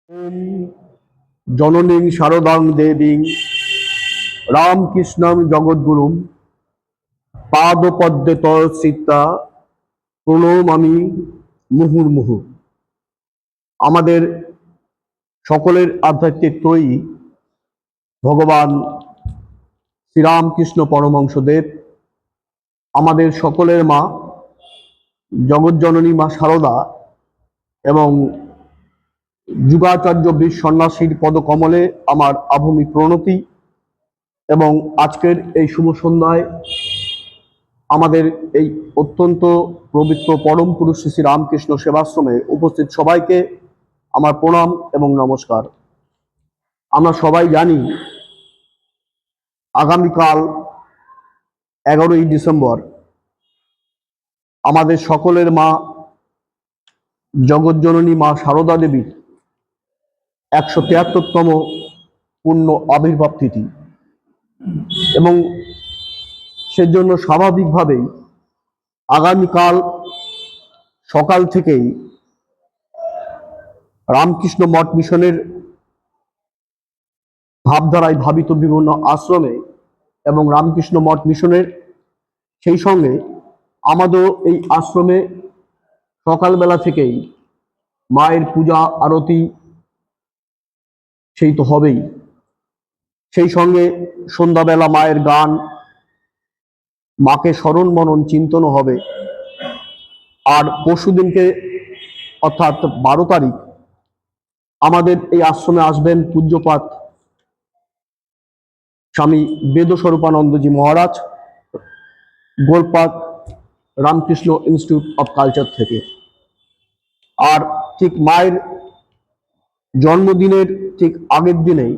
ওম জননীং শারদাং দেবীং রামকৃষ্ণং জগদ্গুরুম পাদপদ্মে তৎসিতা প্রণমামি মুহুর্মুহু। আমাদের সকলের আধ্যাত্মিক ত্রয়ী ভগবান শ্রীরামকৃষ্ণ পরমহংসদেব, আমাদের সকলের মা জগৎজননী মা শারদা এবং যুগাচার্য বীর সন্ন্যাসীর পদকমলে আমার আভূমি প্রণতি। এবং আজকের এই শুভ সন্ধ্যায় আমাদের এই অত্যন্ত পবিত্র পরম পুরুষ শ্রী রামকৃষ্ণ সেবাশ্রমে উপস্থিত সবাইকে আমার প্রণাম এবং নমস্কার। আমরা সবাই জানি আগামীকাল 11ই ডিসেম্বর আমাদের সকলের মা জগৎজননী মা শারদা দেবীর 173তম পূর্ণ আবির্ভাব তিথি, এবং সেজন্য স্বাভাবিকভাবেই আগামীকাল সকাল থেকেই রামকৃষ্ণ মঠ মিশনের ভাবধারায় ভাবিত বিভিন্ন আশ্রমে এবং রামকৃষ্ণ মঠ মিশনের সেই সঙ্গে আমাদের এই আশ্রমে সকালবেলা থেকেই মায়ের পূজা আরতি সেই তো হবেই, সেই সঙ্গে সন্ধ্যাবেলা মায়ের গান, মাকে স্মরণ মনন চিন্তনও হবে। আর পরশুদিনকে অর্থাৎ 12 তারিখ আমাদের এই আশ্রমে আসবেন পূজ্যপাত স্বামী বেদস্বরূপানন্দজি মহারাজ, Golpark Ramakrishna institute of culture থেকে। আর ঠিক মায়ের জন্মদিনের ঠিক আগের দিনেই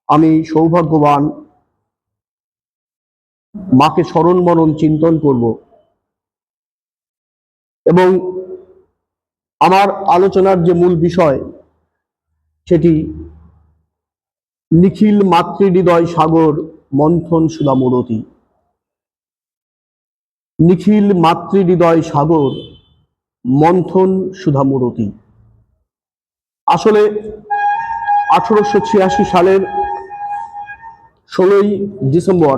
আমি সৌভাগ্যবান মাকে স্মরণ মনন চিন্তন করব, এবং আমার আলোচনার যে মূল বিষয় সেটি নিখিল মাতৃহৃদয় সাগর মন্থন সুধামূরতি। নিখিল মাতৃহৃদয় সাগর মন্থন সুধামূরতি। আসলে 1886 সালের 16ই ডিসেম্বর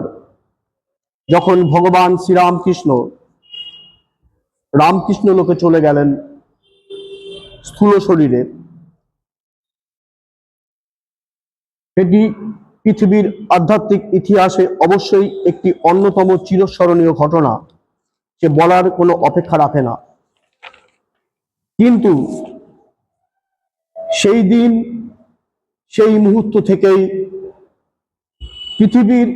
যখন ভগবান শ্রীরামকৃষ্ণ রামকৃষ্ণ লোকে চলে গেলেন স্থূল শরীরে, এটি পৃথিবীর আধ্যাত্মিক ইতিহাসে অবশ্যই একটি অন্যতম চিরস্মরণীয় ঘটনা, সে বলার কোনো অপেক্ষা রাখে না। কিন্তু সেই দিন সেই মুহূর্ত থেকেই পৃথিবীর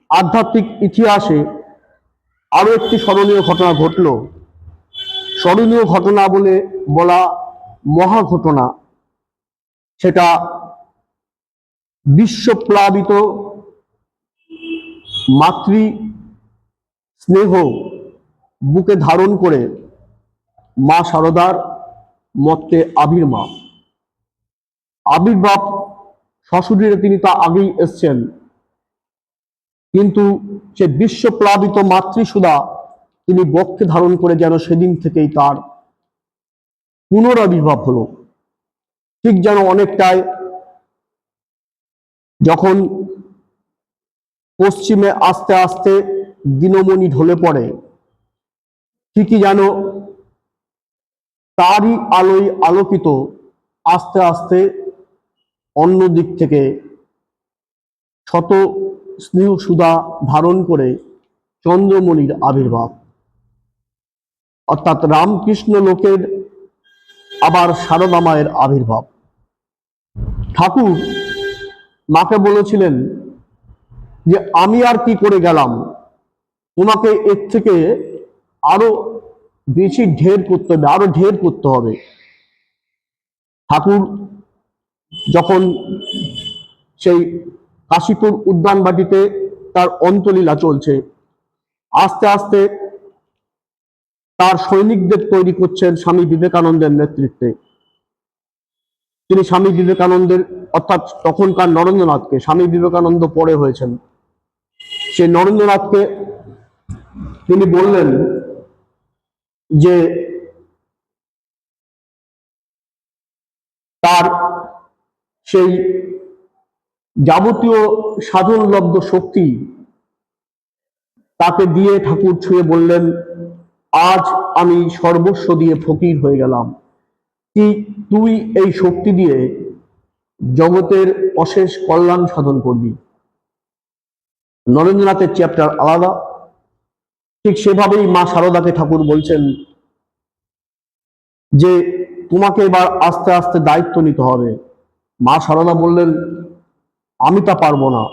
আধ্যাত্মিক ইতিহাসে আরো একটি স্মরণীয় ঘটনা ঘটল। স্মরণীয় ঘটনা বলে বলা মহা ঘটনা, সেটা বিশ্বপ্লাবিত মাতৃ স্নেহ বুকে ধারণ করে মা শারদার মর্তে আবির্ভাব শ্বশুরে তিনি তা আগেই এসছেন, কিন্তু সে বিশ্বপ্লাবিত মাতৃসুধা তিনি বক্ষে ধারণ করে যেন সেদিন থেকেই তার পুনরাবির্ভাব হলো। ঠিক যেন অনেকটাই যখন পশ্চিমে আস্তে আস্তে দিনমণি ঢলে পড়ে, ঠিকই যেন তারই আলোয় আলোকিত আস্তে আস্তে অন্য দিক থেকে শত স্নেহ সুধা ধারণ করে চন্দ্রমণির আবির্ভাব, অর্থাৎ রামকৃষ্ণ লোকের আবার শারদা মায়ের আবির্ভাব। ঠাকুর মাকে বলেছিলেন যে আমি আর কি করে গেলাম, তোমাকে এর থেকে আরো বেশি ঢের করতে হবে, আরো ঢের করতে হবে। ঠাকুর যখন সেই কাশীপুর উদ্যানবাটিতে তার অন্তলীলা চলছে, আস্তে আস্তে তার সৈনিকদের তৈরি করছেন স্বামী বিবেকানন্দের নেতৃত্বে। তিনি স্বামী বিবেকানন্দের অর্থাৎ তখনকার নরেন্দ্রনাথকে, স্বামী বিবেকানন্দ পরে হয়েছেন, সেই নরেন্দ্রনাথকে তিনি বললেন যে তার সেই যাবতীয় সাধনলব্ধ শক্তি তাকে দিয়ে ঠাকুর ছুঁয়ে বললেন, আজ আমি সর্বস্ব দিয়ে ফকির হয়ে গেলাম, কি তুই এই শক্তি দিয়ে জগতের অশেষ কল্যাণ সাধন করবি। নরেন্দ্রনাথের চ্যাপ্টার আলাদা। ঠিক সেভাবেই মা শারদাকে ঠাকুর বলছেন যে তোমাকে এবার আস্তে আস্তে দায়িত্ব নিতে হবে। মা শারদা বললেন, আমি তা পারবো না।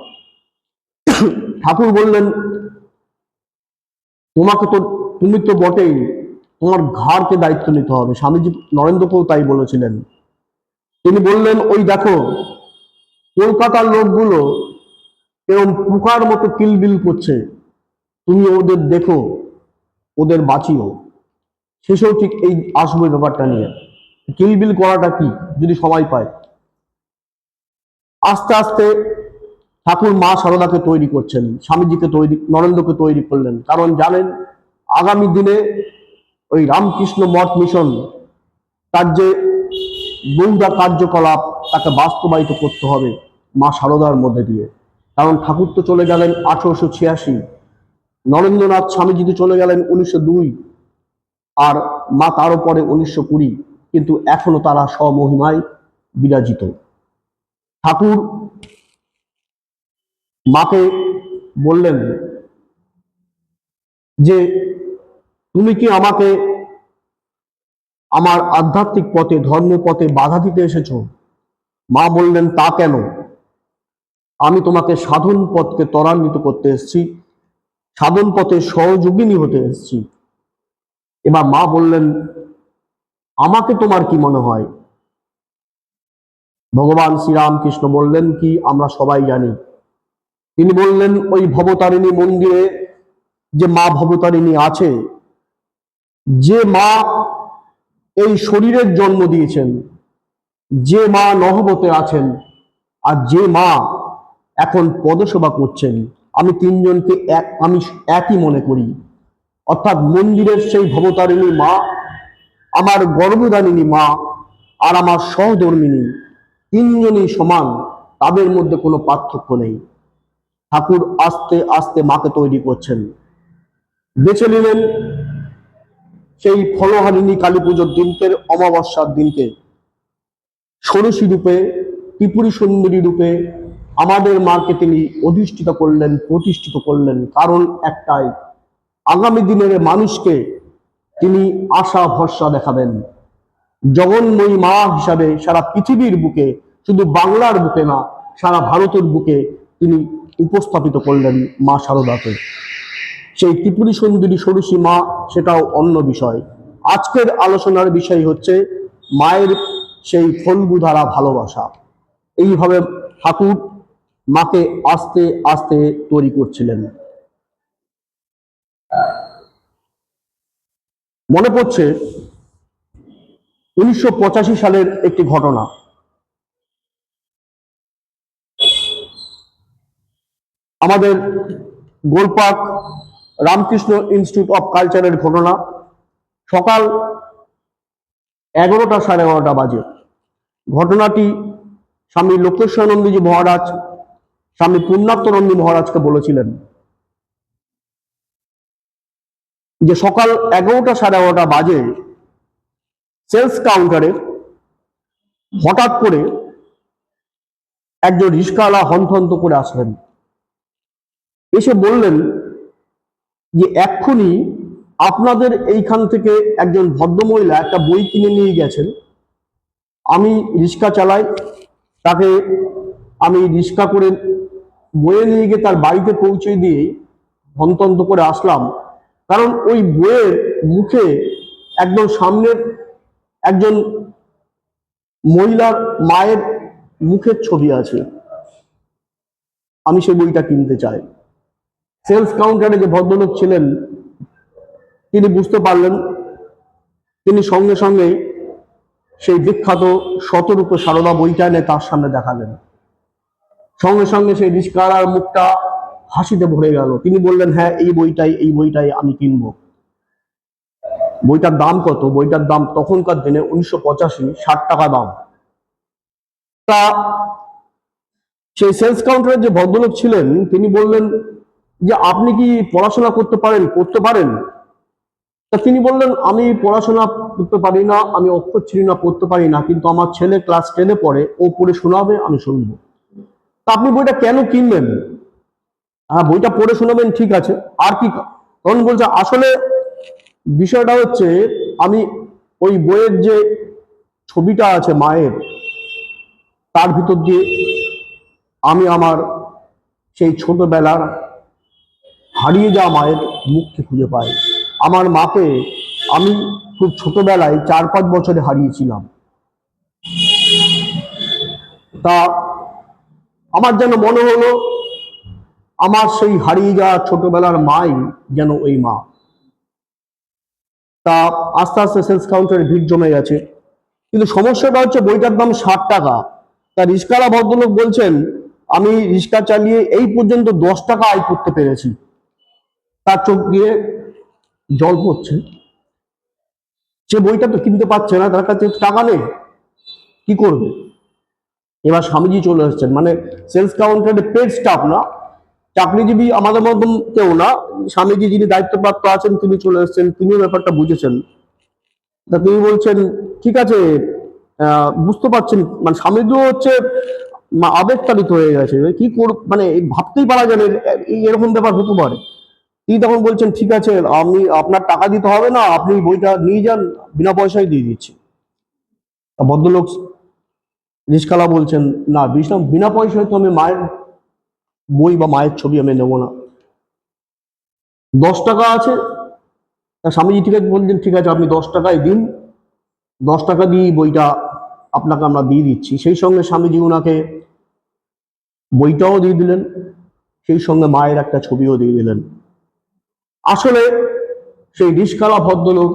ঠাকুর বললেন, তুমি তো বটেই, তোমার ঘাড়কে দায়িত্ব নিতে হবে। স্বামীজি নরেন্দ্রকেও তাই বলেছিলেন। তিনি বললেন, ওই দেখো কলকাতার লোকগুলো এরকম পোকার মতো কিলবিল করছে, তুমি ওদের দেখো, ওদের বাঁচিও। শেষেও ঠিক এই আসবো ব্যাপারটা নিয়ে, কিলবিল করাটা কি যদি সময় পায়। আস্তে আস্তে ঠাকুর মা শারদাকে তৈরি করছেন, স্বামীজিকে তৈরি, নরেন্দ্রকে তৈরি করলেন। কারণ জানেন আগামী দিনে ওই রামকৃষ্ণ মঠ মিশন তার যে বহুধা কার্যকলাপ তাকে বাস্তবায়িত করতে হবে মা শারদার মধ্যে দিয়ে। কারণ ঠাকুর তো চলে গেলেন 1886, নরেন্দ্রনাথ স্বামীজি তো চলে গেলেন 1902, আর মা তারও পরে 1920, কিন্তু এখনো তারা স্বমহিমায় বিরাজিত। ঠাকুর মাকে বললেন যে তুমি কি আমাকে আমার আধ্যাত্মিক পথে, ধর্ম পথে বাধা দিতে এসেছো? মা বললেন, তা কেন, আমি তোমাকে সাধন পথকে ত্বরান্বিত করতে এসেছি, সাধন পথে সহযোগিনী হতে এসেছি। এবার মা বললেন, আমাকে তোমার কি মনে হয়? ভগবান শ্রীরামকৃষ্ণ বললেন কি আমরা সবাই জানি। তিনি বললেন, ওই ভবতারিণী মন্দিরে যে মা ভবতারিণী আছে, যে মা এই শরীরের জন্ম দিয়েছেন, যে মা নহবতে আছেন, আর যে মা এখন পদসেবা করছেন, আমি তিনজনকে আমি একই মনে করি। অর্থাৎ মন্দিরের সেই ভবতারিণী মা, আমার গর্ভধারিণী মা, আর আমার সহধর্মিণী, তিনজনই সমান, তাদের মধ্যে কোনো পার্থক্য নেই। ঠাকুর আস্তে আস্তে মাকে তৈরি করছেন। বেছে নিলেন সেই ফলহারিণী কালী পুজোর দিনকে, অমাবস্যার দিনকে, ষোড়শী রূপে, ত্রিপুরী সুন্দরী রূপে আমাদের মাকে তিনি অধিষ্ঠিত করলেন, প্রতিষ্ঠিত করলেন। কারণ একটাই, আগামী দিনের মানুষকে তিনি আশা ভরসা দেখাবেন। জগন্ময়ী মা হিসাবে সারা পৃথিবীর বুকে, শুধু বাংলার বুকে না, সারা ভারতের বুকে তিনি উপস্থাপিত করলেন মা শারদাকে। সেই ত্রিপুরী সুন্দরী ষোড়শী মা, সেটাও অন্য বিষয়। আজকের আলোচনার বিষয় হচ্ছে মায়ের সেই ফলগুধারা ভালোবাসা। এইভাবে ঠাকুর মাকে আস্তে আস্তে তৈরি করছিলেন। মনে পড়ছে 1985 সালের একটি ঘটনা। আমাদের গোলপার্ক রামকৃষ্ণ ইনস্টিটিউট অফ কালচারের ঘটনা। সকাল 11টা, 11:30 বাজে ঘটনাটি স্বামী লোকেশ্বরানন্দজি মহারাজ স্বামী পুণ্যাত্মনন্দী মহারাজকে বলেছিলেন যে সকাল 11টা, 11:30 বাজে সেলস কাউন্টারে হঠাৎ করে একজন রিস্কাওয়ালা হন্তহন্ত করে আসলেন। এসে বললেন যে এক্ষুনি আপনাদের এইখান থেকে একজন ভদ্রমহিলা একটা বই কিনে নিয়ে গেছেন, আমি রিক্সা চালাই, তাকে আমি রিক্সা করে বয়ে নিয়ে গিয়ে তার বাড়িতে পৌঁছে দিয়ে হন্তন্ত করে আসলাম। কারণ ওই বইয়ের মুখে একদম সামনের একজন মহিলার মায়ের মুখের ছবি আছে, আমি সেই বইটা কিনতে চাই। সেলস কাউন্টারে যে ভদ্রলোক ছিলেন তিনি বুঝতে পারলেন, তিনি সঙ্গে সঙ্গেই সেই বিখ্যাত শতরূপে সারদা বইটা এনে তার সামনে দেখালেন। সঙ্গে সঙ্গে সেই রিস্কাওয়ালার মুখটা হাসিতে ভরে গেল। তিনি বললেন, হ্যাঁ এই বইটাই আমি কিনবো। বইটার দাম কত? বইটার দাম তখনকার দিনে 1985, 60 টাকা দাম। তা সেই সেলস কাউন্টারের যে ভদ্রলোক ছিলেন তিনি বললেন যে আপনি কি পড়াশোনা করতে পারেন? তা তিনি বললেন আমি পড়াশোনা করতে পারি না, আমি অক্ষর চিনি না, পড়তে পারি না, কিন্তু আমার ছেলে ক্লাস 10-এ পড়ে, ও পড়ে শোনাবে, আমি শুনবো। তা আপনি বইটা কেন কিনবেন? হ্যাঁ, বইটা পড়ে শোনাবেন, ঠিক আছে, আর কি? তখন বলছে আসলে বিষয়টা হচ্ছে আমি ওই বইয়ের যে ছবিটা আছে মায়ের, তার ভিতর দিয়ে আমি আমার সেই ছোটবেলার হারিয়ে যাওয়া মায়ের মুখকে খুঁজে পাই। আমার মাকে আমি খুব ছোটবেলায় 4-5 বছরে হারিয়েছিলাম। তা আমার যেন মনে হলো আমার সেই হারিয়ে যাওয়া ছোটবেলার মাই যেন ওই মা। তা আস্তে আস্তে সেলস কাউন্টারে ভিড় জমে গেছে, কিন্তু সমস্যাটা হচ্ছে বইটার দাম 60 টাকা। তা রিস্কাওয়ালা ভদ্রলোক বলছেন আমি রিক্সা চালিয়ে এই পর্যন্ত 10 টাকা আয় করতে পেরেছি। তার চোখ দিয়ে জল পড়ছে, সে বইটা তো কিনতে পারছে না, তার কাছে টাকা নেই, কি করবে? এবার স্বামীজি চলে এসেছেন, মানে সেলস কাউন্টারে পেড স্টাফ না, চাকরিজীবী আমাদের মতন কেউ না, স্বামীজি যিনি দায়িত্বপ্রাপ্ত আছেন তিনি চলে এসেছেন, তিনি ব্যাপারটা বুঝেছেন। তা তিনি বলছেন ঠিক আছে, বুঝতে পারছেন, মানে স্বামীজিও হচ্ছে আবেগতাড়িত হয়ে গেছে, কি মানে ভাবতেই পারা যায় না এরকম ব্যাপার হতে পারে। তিনি তখন বলছেন ঠিক আছে, আমি আপনার টাকা দিতে হবে না, আপনি বইটা নিয়ে যান, বিনা পয়সায় দিয়ে দিচ্ছি। ভদ্রলোক রিস্কালা বলছেন না, বিনা পয়সায় তো আমি মায়ের বই বা মায়ের ছবি আমি নেবো না, 10 টাকা আছে। স্বামীজি ঠিক আছে বলছেন ঠিক আছে, আপনি 10 টাকায় দিন, 10 টাকা দিয়ে বইটা আপনাকে আমরা দিয়ে দিচ্ছি। সেই সঙ্গে স্বামীজি ওনাকে বইটাও দিয়ে দিলেন, সেই সঙ্গে মায়ের একটা ছবিও দিয়ে দিলেন। আসলে সেই রিস্কাওয়ালা ভদ্রলোক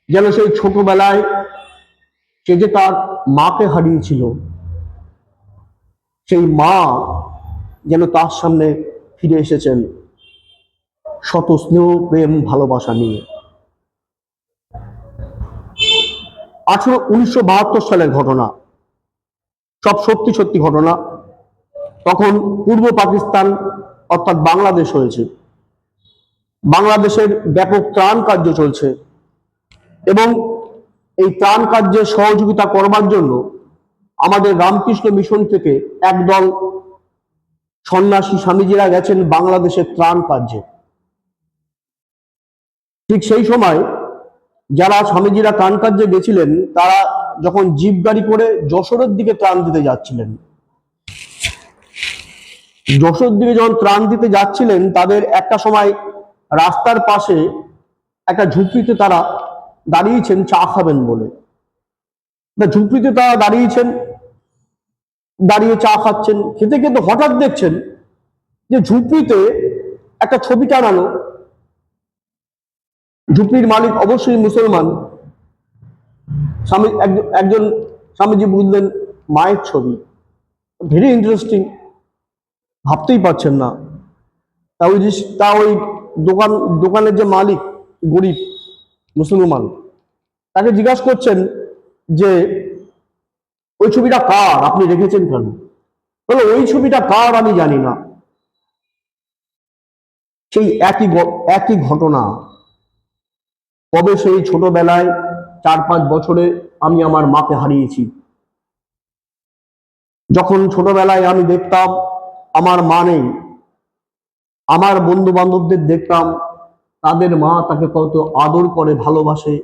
যেন সেই ছোটবেলায় সে যে তার মাকে হারিয়েছিল, সেই মা যেন তার সামনে ফিরে এসেছেন শত স্নেহ, প্রেম, ভালোবাসা নিয়ে। 1972 সালের ঘটনা, সব সত্যি সত্যি ঘটনা। তখন পূর্ব পাকিস্তান অর্থাৎ বাংলাদেশ হয়েছে, বাংলাদেশের ব্যাপক ত্রাণ কার্য চলছে, এবং এই ত্রাণ কার্যে সহযোগিতা করবার জন্য আমাদের রামকৃষ্ণ মিশন থেকে একদল সন্ন্যাসী স্বামীজিরা গেছেন বাংলাদেশের ত্রাণ কার্যে। ঠিক সেই সময় যারা স্বামীজিরা ত্রাণ কার্যে গেছিলেন তারা যখন জিপ গাড়ি করে যশোরের দিকে ত্রাণ দিতে যাচ্ছিলেন, যশোর দিকে যখন ত্রাণ দিতে যাচ্ছিলেন, তাদের একটা সময় রাস্তার পাশে একটা ঝুপড়িতে তারা দাঁড়িয়েছেন চা খাবেন বলে। ঝুপড়িতে তারা দাঁড়িয়েছেন, দাঁড়িয়ে চা খাচ্ছেন, খেতে খেতে হঠাৎ দেখছেন যে ঝুপড়িতে একটা ছবি টানানো, ঝুপড়ির মালিক অবশ্যই মুসলমান। স্বামী একজন স্বামীজি বুঝলেন মায়ের ছবি, ভেরি ইন্টারেস্টিং, ভাবতেই পারছেন না। তা ওই দোকানের যে মালিক গরিব মুসলমান, তাকে জিজ্ঞাসা করছেন যে ওই ছবিটা কার, আপনি রেখেছেন কেন? বলে ওই ছবিটা কার আমি জানি না। সেই একই ঘটনা, কবে সেই ছোটবেলায় 4-5 বছরে আমি আমার মাকে হারিয়েছি। যখন ছোটবেলায় আমি দেখতাম আমার মা নেই, আমার বন্ধু বান্ধবদের দেখতাম তাদের মা তাকে কত আদর করে, ভালোবাসে,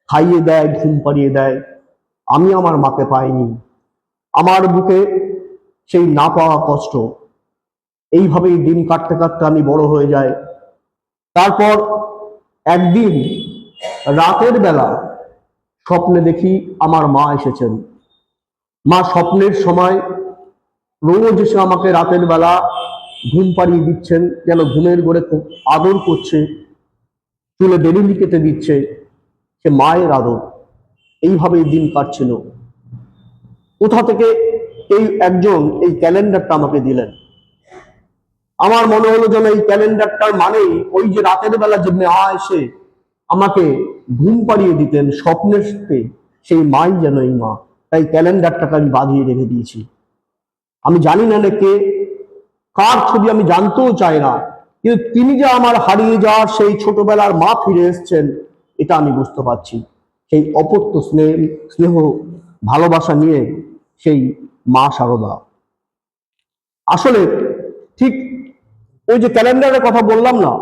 খাইয়ে দেয়, ঘুম পাড়িয়ে দেয়। আমি আমার মাকে পাইনি, আমার বুকে সেই না পাওয়া কষ্ট। এইভাবেই দিন কাটতে কাটতে আমি বড় হয়ে যাই। তারপর একদিন রাতের বেলা স্বপ্নে দেখি আমার মা এসেছেন। মা স্বপ্নের সময় রোজ এসে আমাকে রাতের বেলা ঘুম পাড়িয়ে দিচ্ছেন, যেন ঘুমের ঘরে খুব আদর করছে, চুলে বেলুনি কেটে দিচ্ছে, সে মায়ের আদর। এইভাবেই দিন কাটছিল। কোথা থেকে এই ক্যালেন্ডারটা আমাকে দিলেন। আমার মনে হলো যেন এই ক্যালেন্ডারটার মানেই ওই যে রাতের বেলা যে মা এসে আমাকে ঘুম পাড়িয়ে দিতেন স্বপ্নের সাথে, সেই মাই যেন এই মা। তাই ক্যালেন্ডারটাকে আমি বাঁধিয়ে রেখে দিয়েছি। আমি জানি না কে কার ছবি, আমি জানতেও চাই না, কিন্তু তিনি যে আমার হারিয়ে যাওয়ার সেই ছোটবেলার মা ফিরে এসছেন, এটা আমি বুঝতে পারছি। সেই অপত্য স্নেহ স্নেহ ভালোবাসা নিয়ে সেই মা শারদা। আসলে ঠিক ওই যে ক্যালেন্ডারের কথা বললাম না,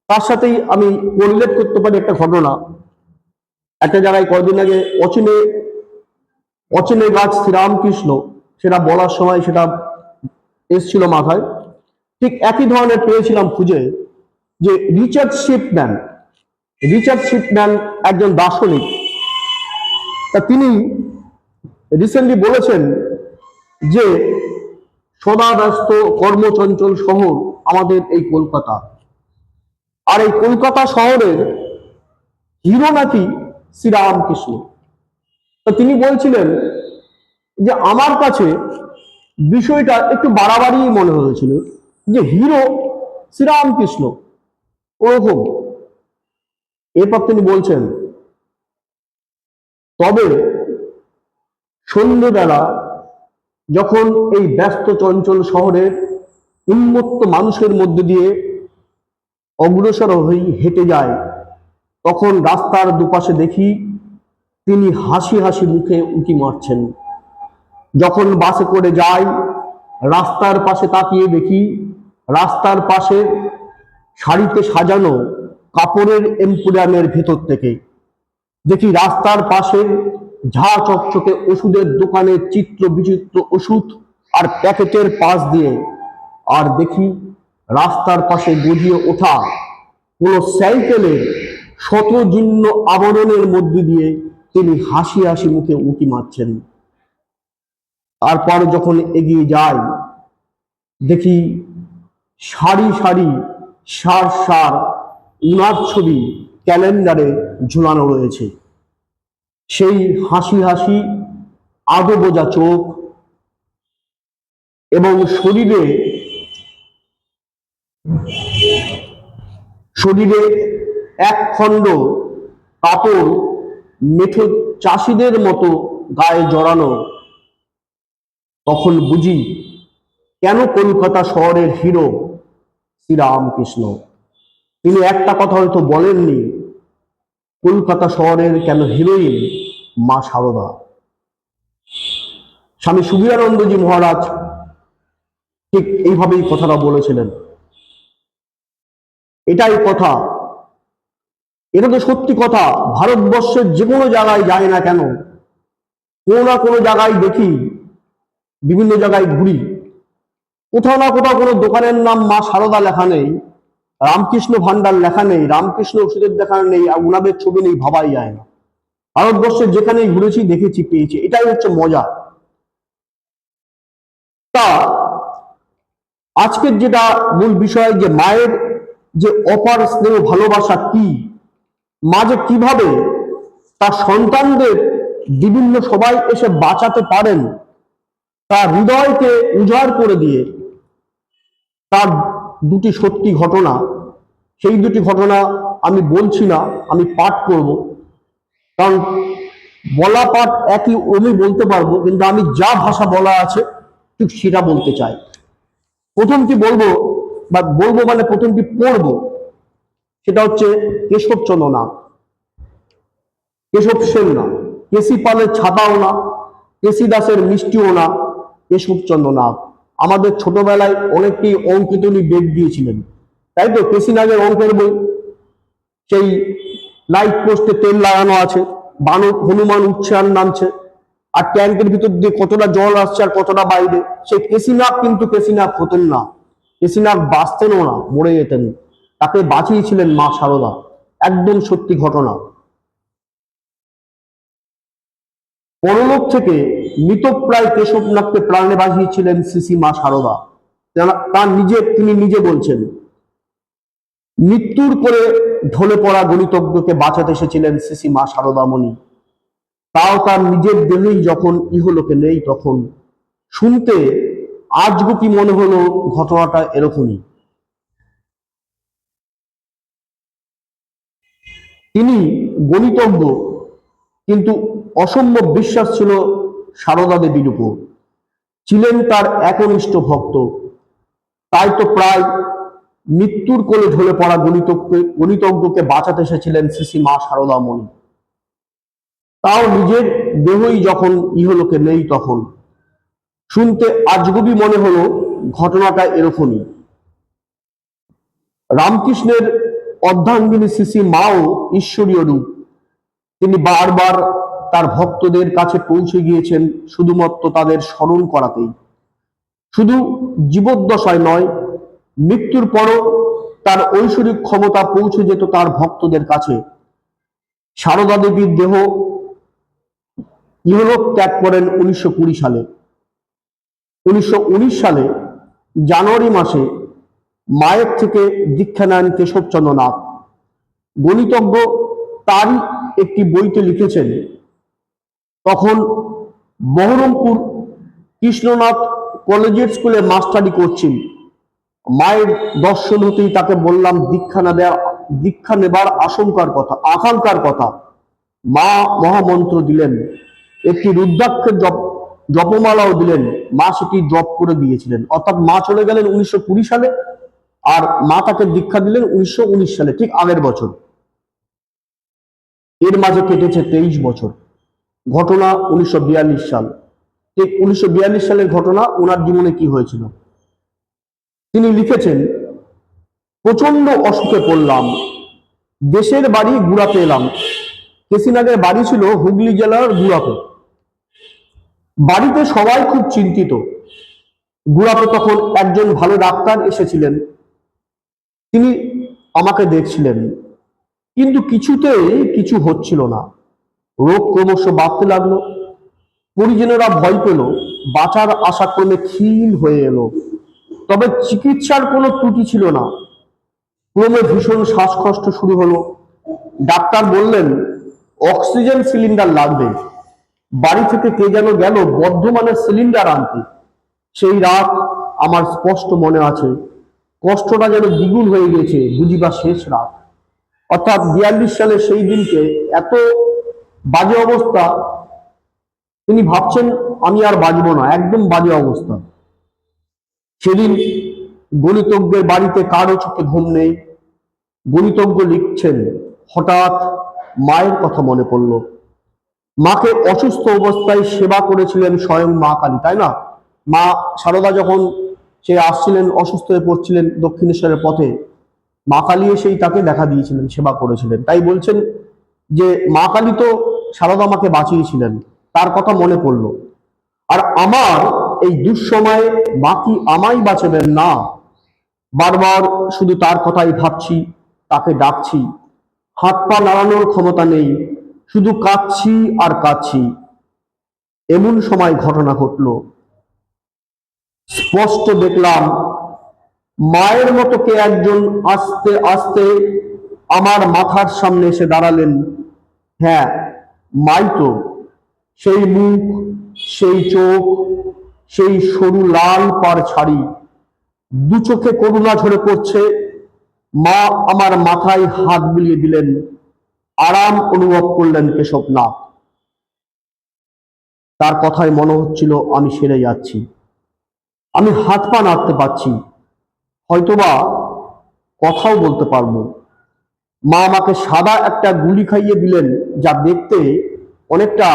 তার সাথেই আমি কোরিলেট করতে পারি একটা ঘটনা। একটা জায়গায় কয়েকদিন আগে অচিনে অচিনে গাছ শ্রীরামকৃষ্ণ, সেটা বলার সময় সেটা এসছিল মাথায়। ঠিক একই ধরনের পেয়েছিলাম খুঁজে, যে রিচার্ড শিপম্যান একজন দার্শনিক। তা তিনি রিসেন্টলি বলেছেন যে সদা ব্যস্ত কর্মচঞ্চল শহর আমাদের এই কলকাতা, আর এই কলকাতা শহরের হিরো নাকি শ্রীরামকৃষ্ণ। তা তিনি বলছিলেন যে আমার কাছে বিষয়টা একটু বাড়াবাড়ি মনে হয়েছিল, যে হিরো শ্রীরামকৃষ্ণ ওরকম। এরপর তিনি বলছেন, তবে সন্ধ্যেবেলা যখন এই ব্যস্ত চঞ্চল শহরের উন্মত্ত মানুষের মধ্যে দিয়ে অগ্রসর হয়ে হেঁটে যায়, তখন রাস্তার দুপাশে দেখি তিনি হাসি হাসি মুখে উঁকি মারছেন। যখন বাসে করে যাই, রাস্তার পাশে তাকিয়ে দেখি রাস্তার পাশে সারিতে সাজানো কাপড়ের এম্পোরিয়ামের ভেতর থেকে দেখি রাস্তার পাশে ঝা চকচকে ওষুধের দোকানের চিত্র বিচিত্র ওষুধ আর প্যাকেটের পাশ দিয়ে, আর দেখি রাস্তার পাশে গজিয়ে ওঠা কোন সাইকেলের শতজীর্ণ আবরণের মধ্যে দিয়ে তিনি হাসি হাসি মুখে উঁকি মারছেন। তারপর যখন এগিয়ে যাই, দেখি সারি সারি সার সার উনার ছবি ক্যালেন্ডারে ঝুলানো রয়েছে। সেই হাসি হাসি আদো বোঝা চোখ এবং শরীরে শরীরে এক খণ্ড কাপড় মেঠো চাষিদের মতো গায়ে জড়ানো। তখন বুঝি কেন কলকাতা শহরের হিরো শ্রীরামকৃষ্ণ। তিনি একটা কথা হয়তো বলেননি, কলকাতা শহরের কেন হিরোইন মা শারদা। স্বামী সুবিধানন্দজি মহারাজ ঠিক এইভাবেই কথাটা বলেছিলেন। এটাই কথা, এটা তো সত্যি কথা। ভারতবর্ষের যে কোনো জায়গায় যায় না কেন, কোনো না কোনো জায়গায় দেখি, বিভিন্ন জায়গায় ঘুরি, কোথাও না কোথাও কোনো দোকানের নাম মা শারদা লেখা নেই, রামকৃষ্ণ ভান্ডার লেখা নেই, রামকৃষ্ণ ওষুধের দেখা নেই, আর উনাদের ছবি নেই, ভাবাই যায় না। ভারতবর্ষের যেখানেই ঘুরেছি, দেখেছি, পেয়েছি, এটাই হচ্ছে মজা। তা আজকের যেটা মূল বিষয়, যে মায়ের যে অপার স্নেহ ভালোবাসা কি, মা যে কিভাবে তার সন্তানদের বিভিন্ন সবাই এসে বাঁচাতে পারেন, তার হৃদয়কে উজাড় করে দিয়ে, তার দুটি সত্যি ঘটনা, সেই দুটি ঘটনা আমি বলছি না, আমি পাঠ করব। কারণ বলা পাঠ একই, আমি বলতে পারবো, কিন্তু আমি যা ভাষা বলা আছে ঠিক সেটা বলতে চাই। প্রথমটি বলবো, বা বলবো মানে প্রথমটি পড়বো, সেটা হচ্ছে কেশবচন্দ্র নাগ। কেশব সেন না, কেসি পালের ছাতাও না, কেসি দাসের মিষ্টিও না, কেশবচন্দ্র নাগ। আমাদের ছোটবেলায় অনেকটি অঙ্কিত বেগ দিয়েছিলেন, তাই তো? কেসি নাগের অঙ্কের বই, সেই লাইট পোস্টে তেল লাগানো আছে, বানর হনুমান উঠছে আর নামছে, আর ট্যাঙ্কের ভিতর দিয়ে কতটা জল আসছে আর কতটা বাইরে। সেই কেসি নাগ কিন্তু কেসি নাগ হতেন না, কেসি নাগ বাঁচতেনও না, মরে যেতেন। তাকে বাঁচিয়েছিলেন মা শারদা, একদম সত্যি ঘটনা। পরলোক থেকে মৃতপ্রায় কেশবনাথকে প্রাণে বাঁচিয়েছিলেন শ্রী মা শারদা। তিনি নিজে বলছেন, মৃত্যুর করে ঢলে পড়া গণিতজ্ঞকে বাঁচাতে এসেছিলেন শ্রী মা শারদামণি। তাও তার নিজের দেহেই যখন ইহলোকে নেই, তখন শুনতে আজগো কি মনে হলো ঘটনাটা এরকমই। তিনি গণিতজ্ঞ, কিন্তু অসম্ভব বিশ্বাস ছিল সারদা দেবীর উপর, ছিলেন তার একনিষ্ঠ ভক্ত। তাই তো প্রায় মৃত্যুর কোলে ঢলে পড়া গণিতজ্ঞকে বাঁচাতে এসেছিলেন শ্রী মা সারদা মণি। তাও নিজের দেহই যখন ইহলোকে নেই তখন। শুনতে আজগুবি মনে হলো ঘটনাটা এরকমই। রামকৃষ্ণের অর্ধাঙ্গিনী শ্রী মাও ঈশ্বরীয় রূপ। তিনি বারবার তার ভক্তদের কাছে পৌঁছে গিয়েছেন শুধুমাত্র তাদের স্মরণ করাতেই। শুধু জীবদ্দশায় নয়, মৃত্যুর পরও তার ঐশ্বরিক ক্ষমতা পৌঁছে যেত তার ভক্তদের কাছে। সারদা দেবীর দেহ ইহলোক ত্যাগ করেন 1920 সালে। 1919 সালে জানুয়ারি মাসে মায়ের থেকে দীক্ষা নেন কেশবচন্দ্র নাথ। গণিতজ্ঞ তারই একটি বইতে লিখেছেন, তখন বহরমপুর কৃষ্ণনাথ কলেজিয়েট স্কুলে মাস্টারি করছেন। মায়ের দর্শন হতেই তাকে বললাম দীক্ষা নেবার আকাঙ্ক্ষার কথা। মা মহামন্ত্র দিলেন, একটি রুদ্রাক্ষের জপমালাও দিলেন। মা সেটি জপ করে দিয়েছিলেন। অর্থাৎ মা চলে গেলেন 1920 সালে, আর মা তাকে দীক্ষা দিলেন 1919 সালে, ঠিক আগের বছর। এর মাঝে কেটেছে 23 বছর। ঘটনা 1942 সাল। ঠিক 1942 সালের ঘটনা ওনার জীবনে কি হয়েছিল তিনি লিখেছেন, প্রচন্ড অসুখে পড়লাম, দেশের বাড়ি গুড়াতে এলাম। কেসিনাগের বাড়ি ছিল হুগলি জেলার গুড়াতে। বাড়িতে সবাই খুব চিন্তিত। গুড়াতে তখন একজন ভালো ডাক্তার এসেছিলেন, তিনি আমাকে দেখছিলেন, কিন্তু কিছুতেই কিছু হচ্ছিল না। রোগ ক্রমশ বাড়তে লাগলো। পরিজনেরা ভয় পেল, বাঁচার আশা ক্রমে ক্ষীণ হয়ে এলো। তবে চিকিৎসার কোনো ত্রুটি ছিল না। ক্রমে ভীষণ শ্বাসকষ্ট শুরু হলো। ডাক্তার বললেন অক্সিজেন সিলিন্ডার লাগবে। বাড়ি থেকে কে যেন গেল বর্ধমানের সিলিন্ডার আনতে। সেই রাত আমার স্পষ্ট মনে আছে। কষ্টটা যেন দ্বিগুণ হয়ে গেছে, বুঝিবা শেষ রাত। অর্থাৎ 42 সালে সেই দিনকে এত বাজে অবস্থা, তিনি ভাবছেন আমি আর বাঁচবো না, একদম বাজে অবস্থা। সেদিন গণিতজ্ঞের বাড়িতে কারো চোখে ঘুম নেই। গণিতজ্ঞ লিখছেন, হঠাৎ মায়ের কথা মনে পড়ল। মাকে অসুস্থ অবস্থায় সেবা করেছিলেন স্বয়ং মা কালী, তাই না? মা সারদা যখন সে আসছিলেন, অসুস্থ হয়ে পড়ছিলেন দক্ষিণেশ্বরের পথে, মা কালী এসেই তাকে দেখা দিয়েছিলেন, সেবা করেছিলেন। তাই বলছেন যে মা কালী তো সারদা মাকে বাঁচিয়েছিলেন, তার কথা মনে পড়ল। আর আমার এই দুঃসময়ে মা কি আমায় বাঁচাবেন না? বারবার শুধু তার কথাই ভাবছি, তাকে ডাকছি। হাত পা নাড়ানোর ক্ষমতা নেই, শুধু কাঁদছি আর কাঁদছি। এমন সময় ঘটনা ঘটল। স্পষ্ট দেখলাম মায়ের মতো কে একজন আস্তে আস্তে আমার মাথার সামনে এসে দাঁড়ালেন। হ্যাঁ, মাই তো। সেই মুখ, সেই চোখ, সেই সরু লাল পাড় ছাড়ি, দু চোখে করুণা ঝরে পড়ছে। মা আমার মাথায় হাত বুলিয়ে দিলেন। আরাম অনুভব করলেন কেশবনাথ। তার কথায় মনে হচ্ছিল আমি সেরে যাচ্ছি, আমি হাত পা নাড়তে পারছি, হয়তোবা কথাও বলতে পারবো। মা আমাকে সাদা একটা গুলি খাইয়ে দিলেন, যা দেখতে অনেকটা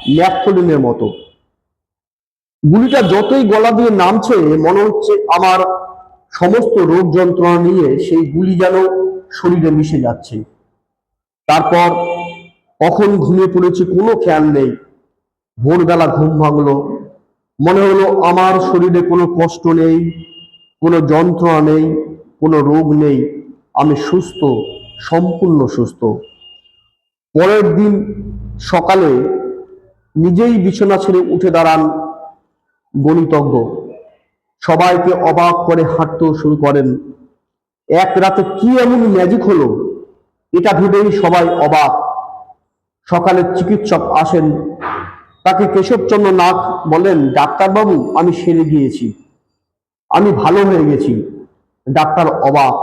ন্যাপথলিনের মতো। গুলিটা যতই গলা দিয়ে নামছে, মনে হচ্ছে আমার সমস্ত রোগ যন্ত্রণা নিয়ে সেই গুলি যেন শরীরে মিশে যাচ্ছে। তারপর কখন ঘুমিয়ে পড়েছি কোনো খেয়াল নেই। ভোরবেলা ঘুম ভাঙলো, মনে হলো আমার শরীরে কোনো কষ্ট নেই, কোনো যন্ত্রণা নেই, কোনো রোগ নেই, আমি সুস্থ, সম্পূর্ণ সুস্থ। পরের দিন সকালে নিজেই বিছানা ছেড়ে উঠে দাঁড়ান গণিতজ্ঞ। সবাইকে অবাক করে হাঁটতেও শুরু করেন। এক রাতে কি এমন ম্যাজিক হলো, এটা ভেবেই সবাই অবাক। সকালে চিকিৎসক আসেন, তাকে কেশবচন্দ্র নাথ বলেন, ডাক্তারবাবু আমি সেরে গিয়েছি, আমি ভালো হয়ে গেছি। ডাক্তার অবাক।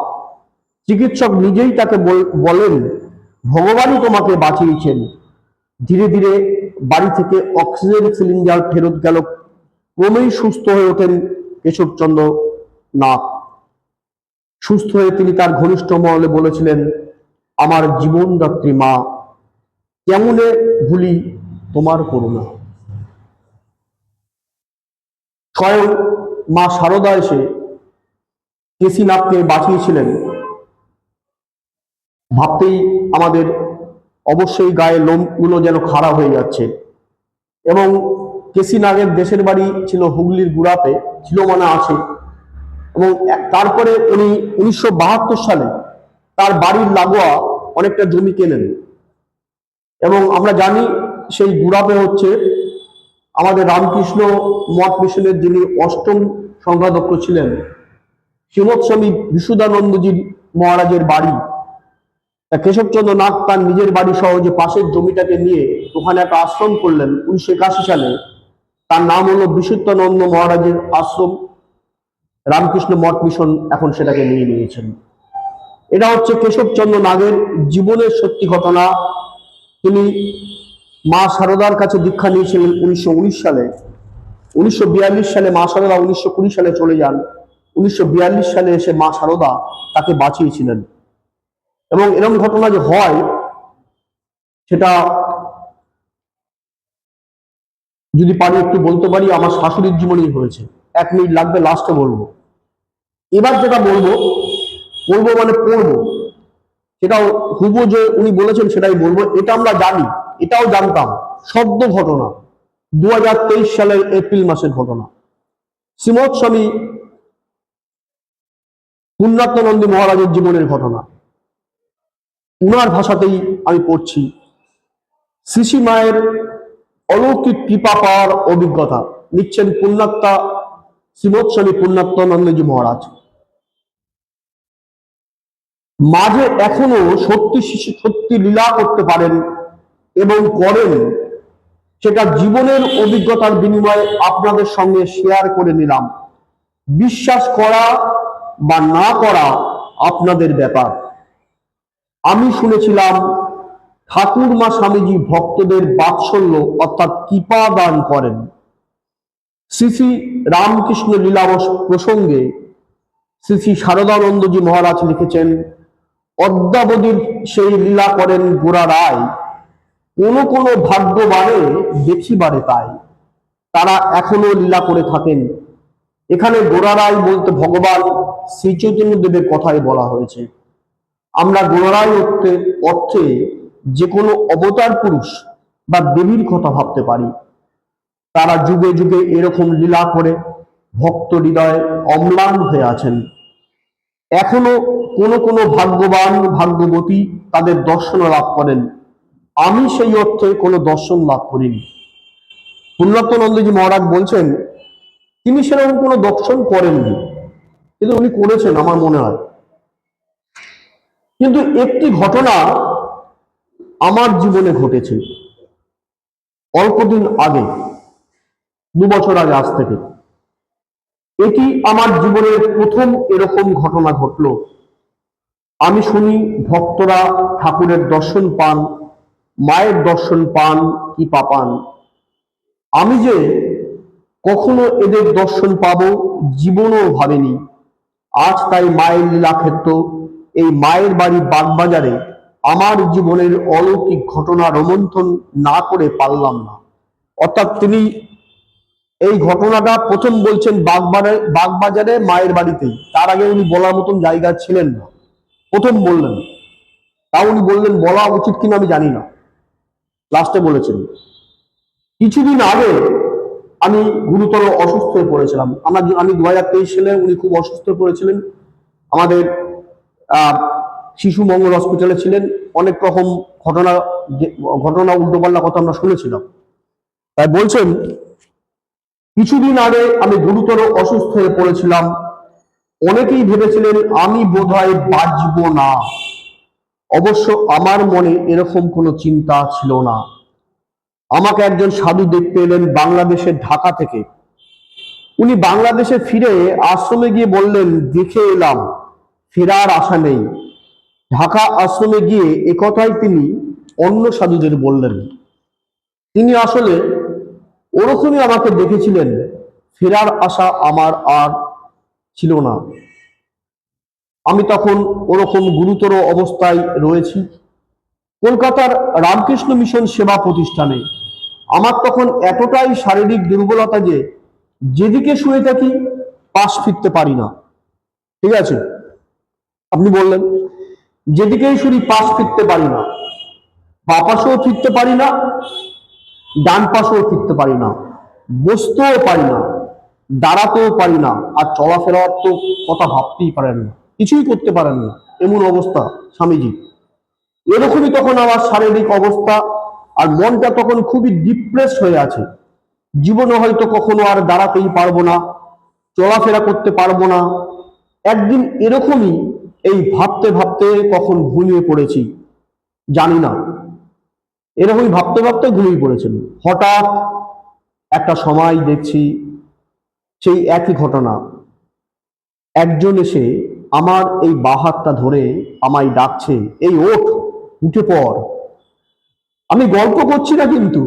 চিকিৎসক নিজেই তাকে বলেন, ভগবানই তোমাকে বাঁচিয়েছেন। ধীরে ধীরে বাড়ি থেকে অক্সিজেন সিলিন্ডার ফেরত গেল। ক্রমেই সুস্থ হয়ে ওঠেন কেশবচন্দ্র নাথ। সুস্থ হয়ে তিনি তার ঘনিষ্ঠ মহলে বলেছিলেন, আমার জীবনদাত্রী মা, কেমনে ভুলি তোমার করুণা। স্বয়ং মা শারদা এসে কেশীনাথকে বাঁচিয়েছিলেন। ভাবতেই আমাদের অবশ্যই গায়ে লোমগুলো যেন খাড়া হয়ে যাচ্ছে। এবং কেশীনাথের দেশের বাড়ি ছিল হুগলির গুড়াতে, ছিল মানে আছে। এবং তারপরে উনি 1972 সালে তার বাড়ির লাগোয়া অনেকটা জমি কেনেন। এবং আমরা জানি সেই গুড়াপে হচ্ছে আমাদের রামকৃষ্ণ মঠ মিশনের যিনি অষ্টম সংঘাধ্যক্ষ ছিলেন শ্রীমৎ স্বামী বিশুদ্ধানন্দজি মহারাজের বাড়ি। কেশবচন্দ্র নাথ তার নিজের বাড়ি সহ যে পাশের জমিটাকে নিয়ে ওখানে একটা আশ্রম করলেন 1981 সালে। তার নাম হলো বিশুদ্ধানন্দ মহারাজের আশ্রম। রামকৃষ্ণ মঠ মিশন এখন সেটাকে নিয়ে নিয়েছেন। এটা হচ্ছে কেশবচন্দ্র নাগের জীবনের সত্যি ঘটনা। তিনি মা শারদার কাছে দীক্ষা নিয়েছিলেন 1919 সালে। 1942 সালে মা শারদা 1920 সালে চলে যান। 1942 সালে এসে মা শারদা তাকে বাঁচিয়েছিলেন। এবং এরকম ঘটনা যে হয় সেটা যদি পারি একটু বলতে পারি, আমার শাশুড়ির জীবনেই হয়েছে। 1 মিনিট লাগবে, লাস্টে বলবো। এবার যেটা বলবো মানে পড়বো, সেটাও হুবো যে উনি বলেছেন সেটাই বলবো। এটা আমরা জানি, এটাও জানতাম, সদ্য ঘটনা, 2023 সালের এপ্রিল মাসের ঘটনা। শ্রীমৎ স্বামী পুণ্যাত্মানন্দী মহারাজের জীবনের ঘটনা। উনার ভাষাতেই আমি পড়ছি। শ্রী মায়ের অলৌকিক কৃপা পাওয়ার অভিজ্ঞতা নিচ্ছেন পুণ্যাত্মা শ্রীমৎ স্বামী পুণ্যাত্মানন্দজি মহারাজ। মাঝে এখনো সত্যি সত্যি লীলা করতে পারেন এবং করেন, সেটা জীবনের অভিজ্ঞতার বিনিময়ে আপনাদের সঙ্গে শেয়ার করে নিলাম। বিশ্বাস করা বা না করা আপনাদের ব্যাপার। আমি শুনেছিলাম ঠাকুরমা স্বামীজি ভক্তদের বাৎসল্য অর্থাৎ কৃপা দান করেন। শ্রী শ্রী রামকৃষ্ণ লীলাবশ প্রসঙ্গে শ্রী শ্রী শারদানন্দজি মহারাজ লিখেছেন, অদ্যাবধির সেই লীলা করেন গোরা রায়, কোন কোন ভাগ্যবানে দেখিবারে তাই। তারা এখনো লীলা করে থাকেন। এখানে গোরা রায় বলতে ভগবান শ্রী চৈতন্যদেবের কথাই বলা হয়েছে। আমরা গোরা রায় অর্থে যে কোনো অবতার পুরুষ বা দেবীর কথা ভাবতে পারি। তারা যুগে যুগে এরকম লীলা করে ভক্ত হৃদয়ে অম্লান হয়ে আছেন। এখনো কোনো কোনো ভাগ্যবান ভাগ্যবতী তাদের দর্শন লাভ করেন। আমি সেই অর্থে কোনো দর্শন লাভ করিনি। পুণ্যাত্মানন্দজি মহারাজ বলছেন তিনি সেরকম কোনো দর্শন করেননি, কিন্তু উনি করেছেন আমার মনে হয়। কিন্তু একটি ঘটনা আমার জীবনে ঘটেছে অল্পদিন আগে, 2 বছর আগে আজ থেকে। এটি আমার জীবনের প্রথম এরকম ঘটনা ঘটল। আমি শুনি ভক্তরা ঠাকুরের দর্শন পান, মায়ের দর্শন পান, কি পান। আমি যে কখনো এদের দর্শন পাবো জীবনেও ভাবিনি। আজ তাই মায়ের লীলাক্ষেত্র এই মায়ের বাড়ি বাগবাজারে আমার জীবনের অলৌকিক ঘটনা রোমন্থন না করে পারলাম না। অর্থাৎ তিনি এই ঘটনাটা প্রথম বলছেন বাগবাজারে মায়ের বাড়িতেই। তার আগে উনি বলার মতন জায়গা ছিলেন না, প্রথম বললেন। তাও উনি বললেন, বলা উচিত কিনা আমি জানি না, লাস্টে বলেছেন। কিছুদিন আগে আমি গুরুতর অসুস্থ হয়ে পড়েছিলাম। আমি 2023 সালে উনি খুব অসুস্থ হয়ে পড়েছিলেন। আমাদের শিশু মঙ্গল হসপিটালে ছিলেন। অনেক রকম ঘটনা উল্টোপাল্টা কথা আমরা শুনেছিলাম। তাই বলছেন, কিছুদিন আগে আমি গুরুতর অসুস্থ হয়ে পড়েছিলাম। অনেকেই ভেবেছিলেন আমি বোধহয় বাঁচব না। অবশ্য আমার মনে এরকম কোনো চিন্তা ছিল না। আমাকে একজন সাধু দেখতে এলেন বাংলাদেশের ঢাকা থেকে। উনি বাংলাদেশে ফিরে আশ্রমে গিয়ে বললেন, দেখে এলাম, ফেরার আশা নেই। ঢাকা আশ্রমে গিয়ে একথাই তিনি অন্য সাধুদের বললেন। তিনি আসলে ওরকমই আমাকে দেখেছিলেন। ফেরার আশা আমার আর ছিল না। আমি তখন ওরকম গুরুতর অবস্থায় রয়েছি কলকাতার রামকৃষ্ণ মিশন সেবা প্রতিষ্ঠানে। আমার তখন এতটাই শারীরিক দুর্বলতা যে যেদিকে শুয়ে থাকি পাশ ফিরতে পারি না। ঠিক আছে, আপনি বললেন যেদিকেই শুনি পাশ ফিরতে পারি না, বা পাশেও ফিরতে পারি না, ডান পাশেও ফিরতে পারি না, বসতেও পারি না, দাঁড়াতেও পারি না, আর চলাফেরার তো কথা ভাবতেই পারেন না, কিছুই করতে পারেন না, এমন অবস্থা স্বামীজি। এরকমই তখন আমার শারীরিক অবস্থা, আর মনটা তখন খুবই ডিপ্রেস হয়ে আছে। জীবনে হয়তো কখনো আর দাঁড়াতেই পারবো না, চলাফেরা করতে পারবো না। একদিন এরকমই এই ভাবতে ভাবতে কখন ঘুমিয়ে পড়েছি জানি না, এরকমই ভাবতে ভাবতে ঘুমিয়ে পড়েছেন। হঠাৎ একটা সময় দেখছি সেই একই ঘটনা, একজন এসে আমার এই বাঁ হাতটা ধরে আমায় ডাকছে, এই ওঠ, উঠে পড়। আমি গল্প করছি না, কিন্তু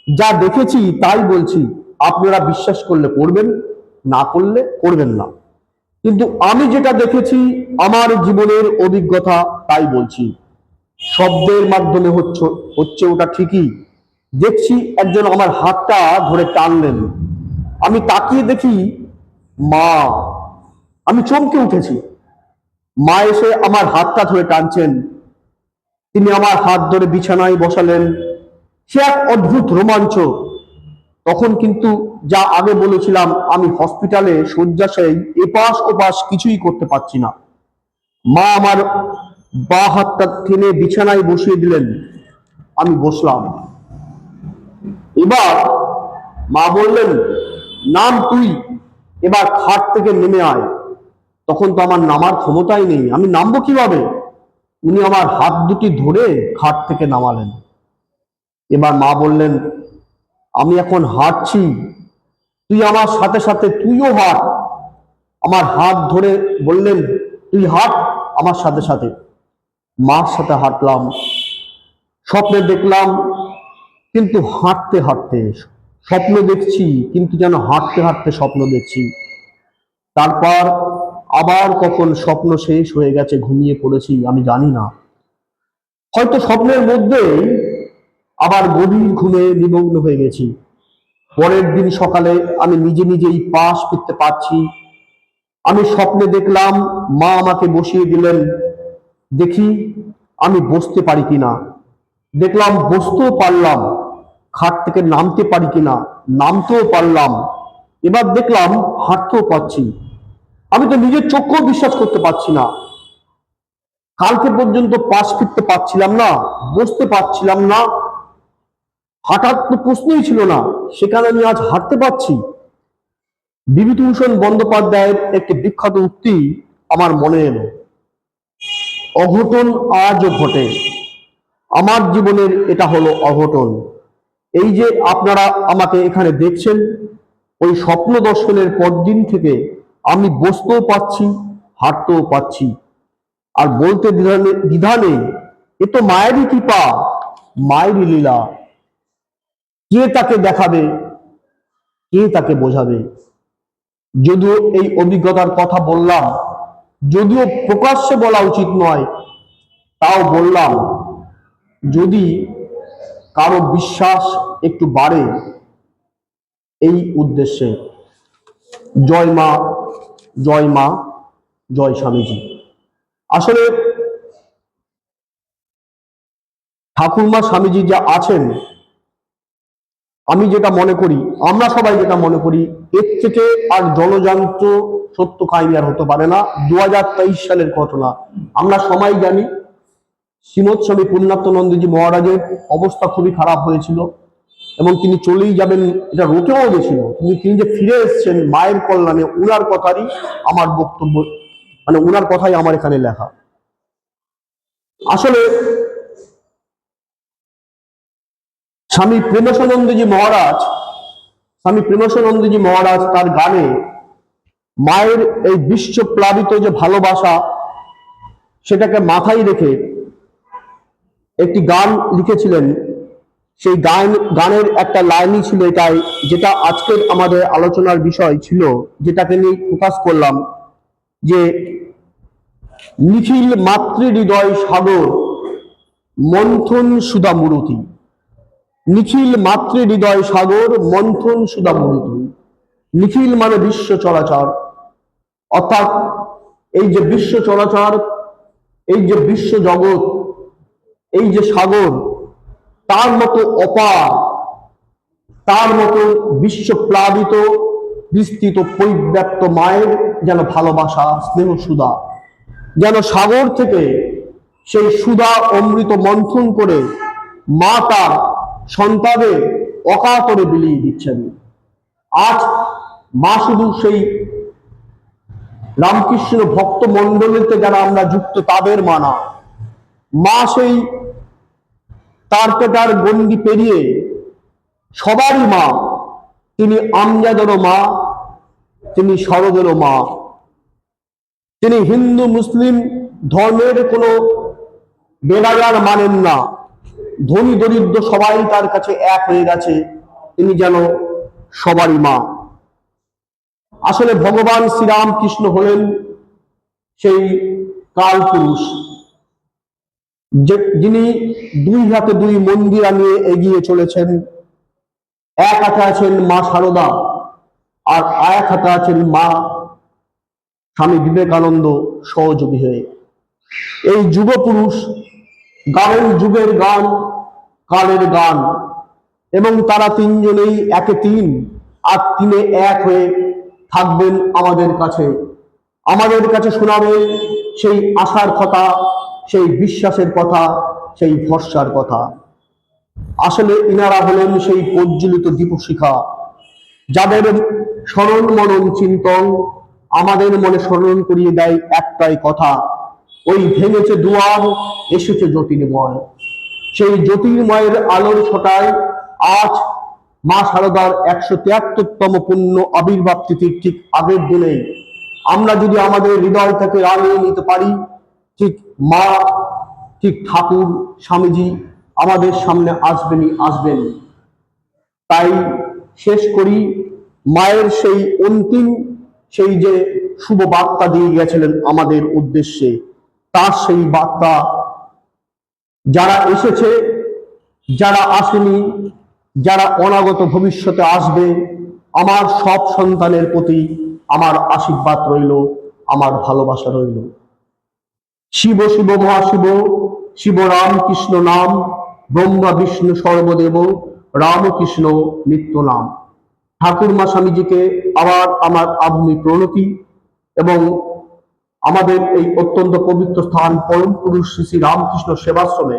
যা দেখেছি তাই বলছি। আপনারা বিশ্বাস করলে করবেন, না করলে করবেন না, কিন্তু আমি যেটা দেখেছি আমার জীবনের অভিজ্ঞতা তাই বলছি। শব্দের মাধ্যমে হচ্ছে হচ্ছে ওটা ঠিকই। দেখছি একজন আমার হাতটা ধরে টানলেন, আমি তাকিয়ে দেখি মা। আমি চমকে উঠেছি। মা এসে আমার হাতটা ধরে টানছেন, তিনি আমার হাত ধরে বিছানায় বসালেন। সে এক অদ্ভুত রোমাঞ্চ। তখন কিন্তু যা আগে বলেছিলাম, আমি হসপিটালে শয্যাশায়ী, এপাশ ওপাশ কিছুই করতে পারছি না। মা আমার বাঁ হাতটা টেনে বিছানায় বসিয়ে দিলেন, আমি বসলাম। এবার মা বললেন, নাম তুই, এবার খাট থেকে নেমে আয়। তখন তো আমার নামার ক্ষমতাই নেই, আমি নামবো কিভাবে? উনি আমার হাত দুটি ধরে খাট থেকে নামালেন। এবার মা বললেন, আমি এখন হাঁটছি, তুই আমার সাথে সাথে তুইও হাঁট। আমার হাত ধরে বললেন, তুই হাঁট আমার সাথে সাথে। মার সাথে হাঁটলাম, স্বপ্নে দেখলাম, কিন্তু হাঁটতে হাঁটতে স্বপ্ন দেখছি, কিন্তু যেন হাঁটতে হাঁটতে স্বপ্ন দেখছি। তারপর আবার কখন স্বপ্ন শেষ হয়ে গেছে, ঘুমিয়ে পড়েছি আমি জানি না। হয়তো স্বপ্নের মধ্যেই আবার গভীর ঘুমে নিমগ্ন হয়ে গেছি। পরের দিন সকালে আমি নিজে নিজেই পাশ ফিরতে পারছি। আমি স্বপ্নে দেখলাম মা আমাকে বসিয়ে দিলেন, দেখি আমি বসতে পারি কিনা। দেখলাম বসতেও পারলাম, খাট থেকে নামতে পারি কিনা, নামতেও পারলাম। এবার দেখলাম হাঁটতেও পারছি। আমি তো নিজের চোখকেও বিশ্বাস করতে পারছি না। কালকে পর্যন্ত পাশ ফিরতে পারছিলাম না, বসতে পারছিলাম না, হাঁটার তো প্রশ্নই ছিল না, সেখানে আমি আজ হাঁটতে পারছি। বিভূতিভূষণ বন্দ্যোপাধ্যায়ের একটি বিখ্যাত উক্তি আমার মনে এলো, অঘটন আজও ঘটে। আমার জীবনের এটা হলো অঘটন। এই যে আপনারা আমাকে এখানে দেখছেন, ওই স্বপ্ন দর্শনের পরদিন থেকে আমি বসতেও পারছি, হাঁটতেও পারছি। আর বলতে দ্বিধা নেই, এ তো মায়েরই কৃপা, মায়েরই লীলা। কে তাকে দেখাবে, কে তাকে বোঝাবে? যদিও এই অভিজ্ঞতার কথা বললাম, যদিও প্রকাশ্যে বলা উচিত নয়, তাও বললাম, যদি কারো বিশ্বাস একটু বাড়ে এই উদ্দেশ্যে। জয় মা, জয় মা, জয় স্বামীজি। আসলে ঠাকুরমা স্বামীজি যা আছেন, আমি যেটা মনে করি, আমরা সবাই যেটা মনে করি, এর থেকে আর জলজান্ত সত্য কাহিনী আর হতে পারে না। 2023 সালের ঘটনা আমরা সবাই জানি। শ্রীমৎ স্বামী পূর্ণাত্মানন্দজি মহারাজের অবস্থা খুবই খারাপ হয়েছিল এবং তিনি চলেই যাবেন, এটা রোকেও গেছিল, কিন্তু তিনি যে ফিরে এসেছেন মায়ের কল্যাণে, উনার কথারই আমার বক্তব্য, মানে উনার কথাই আমার এখানে লেখা। আসলে স্বামী প্রেমাসানন্দজি মহারাজ, স্বামী প্রেমাসানন্দজি মহারাজ তার গানে মায়ের এই বিশ্বপ্লাবিত যে ভালোবাসা, সেটাকে মাথায় রেখে একটি গান লিখেছিলেন, সেই গানের একটা লাইনই ছিল এটাই, যেটা আজকের আমাদের আলোচনার বিষয় ছিল, যেটাকে নিয়ে ফোকাস করলাম, যে নিখিল মাতৃ হৃদয় সাগর মন্থন সুধা মূরতি। নিখিল মাতৃ হৃদয় সাগর মন্থন সুধা মূরতি। নিখিল মানে বিশ্ব চরাচর, অর্থাৎ এই যে বিশ্ব চরাচর, এই যে বিশ্ব জগৎ, এই যে সাগর, তার মতো অপার, তার মতো বিশ্বপ্লাবিত বিস্তৃত পরিব্যাপ্ত মায়ের যেন ভালোবাসা, স্নেহ সুধা, যেন সাগর থেকে সেই সুধা অমৃত মন্থন করে মা তার সন্তানের অকাতরে বিলিয়ে দিচ্ছেন। আজ মা শুধু সেই রামকৃষ্ণ ভক্ত মণ্ডলীতে যারা আমরা যুক্ত তাদের মা না, মা সেই তার পেটার গণ্ডি পেরিয়ে সবারই মা। তিনি আমজাদেরও মা, তিনি শরদেরও মা। তিনি হিন্দু মুসলিম ধর্মের কোনো বেলাগার মানেন না। ধনী দরিদ্র সবাই তার কাছে এক হয়ে গেছে, তিনি যেন সবারই মা। আসলে ভগবান শ্রীরামকৃষ্ণ হলেন সেই কাল পুরুষ, যিনি দুই হাতে দুই মন্দিরা নিয়ে এগিয়ে চলেছেন। এক হাতে আছেন মা শারদা, আর এক হাতে আছেন মা স্বামী বিবেকানন্দ সহযোগী হয়ে। এই যুগ পুরুষ গান, যুগের গান, কালের গান, এবং তারা তিনজনেই একে তিন আর তিনে এক হয়ে থাকবেন আমাদের কাছে শোনাবেন সেই আশার কথা, সেই বিশ্বাসের কথা, সেই ভরসার কথা। আসলে ইনারা হলেন সেই প্রজ্বলিত দীপশিখা, যাদের স্মরণ মনন চিন্তন আমাদের মনে স্মরণ করিয়ে দেয় একটাই কথা, ওই ভেঙেছে দুয়ার, এসেছে জ্যোতির্ময়। সেই জ্যোতির্ময়ের আলোর ছটায় আজ মা শারদার 173তম পূর্ণ আবির্ভাব তিথির ঠিক আগের দিনে আমরা যদি আমাদের হৃদয় থেকে রাঙিয়ে নিতে পারি, ঠিক মা, ঠিক ঠাকুর স্বামীজি আমাদের সামনে আসবেন। তাই শেষ করি, মায়ের সেই অন্তিম সেই যে শুভ বার্তা দিয়ে গেছিলেন আমাদের উদ্দেশ্যে, তার সেই বার্তা যারা এসেছে, যারা আসেনি, যারা অনাগত ভবিষ্যতে আসবে, আমার সব সন্তানের প্রতি আমার আশীর্বাদ রইল, আমার ভালোবাসা রইল। শিব শিব মহাশিব, শিব রামকৃষ্ণ নাম, ব্রহ্মা বিষ্ণু সর্বদেব, রামকৃষ্ণ নিত্য নাম। ঠাকুরমা স্বামীজিকে আবার আমার আভূমি প্রণতি, এবং আমাদের এই অত্যন্ত পবিত্র স্থান পরম পুরুষ শ্রী শ্রী রামকৃষ্ণ সেবাশ্রমে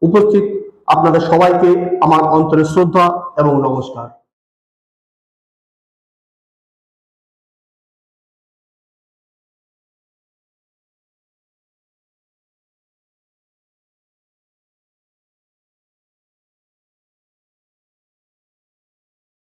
উপস্থিত আপনাদের সবাইকে আমার অন্তরে শ্রদ্ধা এবং নমস্কার।